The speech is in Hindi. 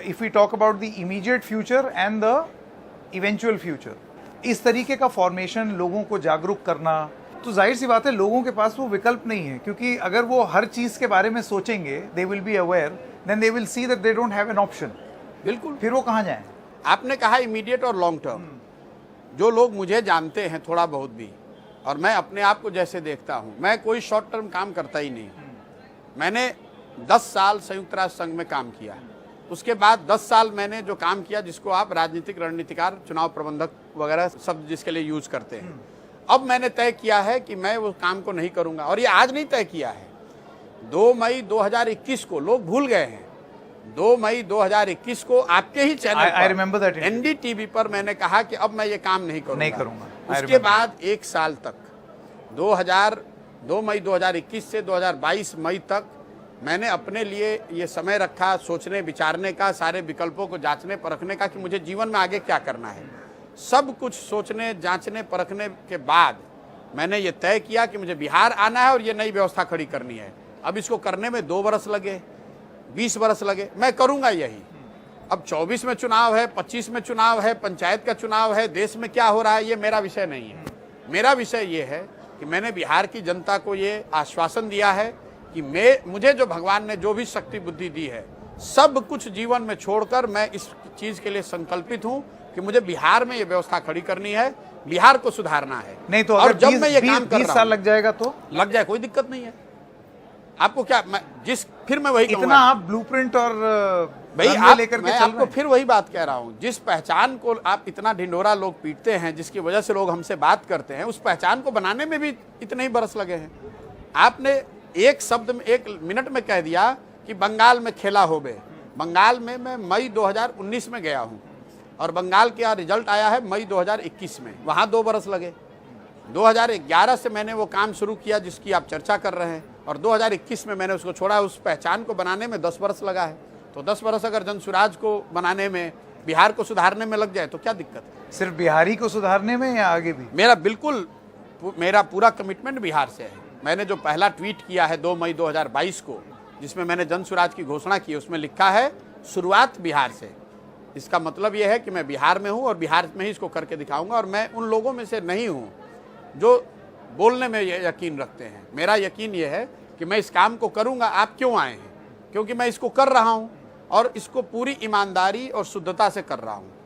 If we talk about the immediate future and the eventual future, इस तरीके का फॉर्मेशन, लोगों को जागरूक करना, तो जाहिर सी बात है लोगों के पास वो विकल्प नहीं है, क्योंकि अगर वो हर चीज के बारे में सोचेंगे, they will be aware, then they will see that they don't have an option. बिल्कुल। फिर वो कहाँ जाएं? आपने कहा इमीडिएट और लॉन्ग टर्म। जो लोग मुझे जानते हैं थोड़ा बहुत भी, और मैं अपने आप को जैसे देखता हूं, मैं कोई शॉर्ट टर्म काम करता ही नहीं। मैंने 10 साल संयुक्त राष्ट्र संघ में काम किया, उसके बाद 10 साल मैंने जो काम किया, जिसको आप राजनीतिक रणनीतिकार, चुनाव प्रबंधक वगैरह शब्द जिसके लिए यूज करते हैं, अब मैंने तय किया है कि मैं वो काम को नहीं करूंगा। और ये आज नहीं तय किया है, 2 मई 2021 को, लोग भूल गए हैं, 2 मई 2021 को आपके ही चैनल पर एनडीटीवी पर मैंने कहा कि अब मैं ये काम नहीं करूंगा। उसके बाद 1 साल तक 2 मई 2021 से 2022 मई तक मैंने अपने लिए ये समय रखा, सोचने विचारने का, सारे विकल्पों को जांचने परखने का कि मुझे जीवन में आगे क्या करना है। सब कुछ सोचने, जांचने, परखने के बाद मैंने ये तय किया कि मुझे बिहार आना है और ये नई व्यवस्था खड़ी करनी है। अब इसको करने में 2 बरस लगे, 20 बरस लगे, मैं करूंगा यही। अब 24 में चुनाव है, 25 में चुनाव है, पंचायत का चुनाव है, देश में क्या हो रहा है, ये मेरा विषय नहीं है। मेरा विषय ये है कि मैंने बिहार की जनता को ये आश्वासन दिया है कि मुझे जो भगवान ने जो भी शक्ति बुद्धि दी है, सब कुछ जीवन में छोड़कर मैं इस चीज के लिए संकल्पित हूं कि मुझे बिहार में ये व्यवस्था खड़ी करनी है, बिहार को सुधारना है। नहीं तो और अगर जब मैं ये काम कर 20 साल लग जाएगा तो लग जाए, कोई दिक्कत नहीं है। आपको क्या, फिर मैं वही इतना आप ब्लूप्रिंट और भाई आप लेकर मैं आपको फिर वही बात कह रहा हूं, जिस पहचान को आप इतना ढिंढोरा लोग पीटते हैं, जिसकी वजह से लोग हमसे बात करते हैं, उस पहचान को बनाने में भी इतने ही बरस लगे हैं। आपने एक शब्द में 1 मिनट में कह दिया कि बंगाल में खेला होबे। बंगाल में मैं मई 2019 में गया हूं और बंगाल का रिजल्ट आया है मई 2021 में, वहां 2 बरस लगे। 2011 से मैंने वो काम शुरू किया जिसकी आप चर्चा कर रहे हैं, और 2021 में मैंने उसको छोड़ा। उस पहचान को बनाने में 10 बरस लगा है, तो 10 बरस अगर जनसुराज को बनाने में, बिहार को सुधारने में लग जाए तो क्या दिक्कत है? सिर्फ बिहारी को सुधारने में या आगे भी? मेरा पूरा कमिटमेंट बिहार से है। मैंने जो पहला ट्वीट किया है 2 मई 2022 को, जिसमें मैंने जनसुराज की घोषणा की, उसमें लिखा है शुरुआत बिहार से। इसका मतलब यह है कि मैं बिहार में हूं और बिहार में ही इसको करके दिखाऊंगा। और मैं उन लोगों में से नहीं हूं जो बोलने में यकीन रखते हैं। मेरा यकीन यह है कि मैं इस काम को करूंगा। आप क्यों आए हैं? क्योंकि मैं इसको कर रहा हूं और इसको पूरी ईमानदारी और शुद्धता से कर रहा हूं।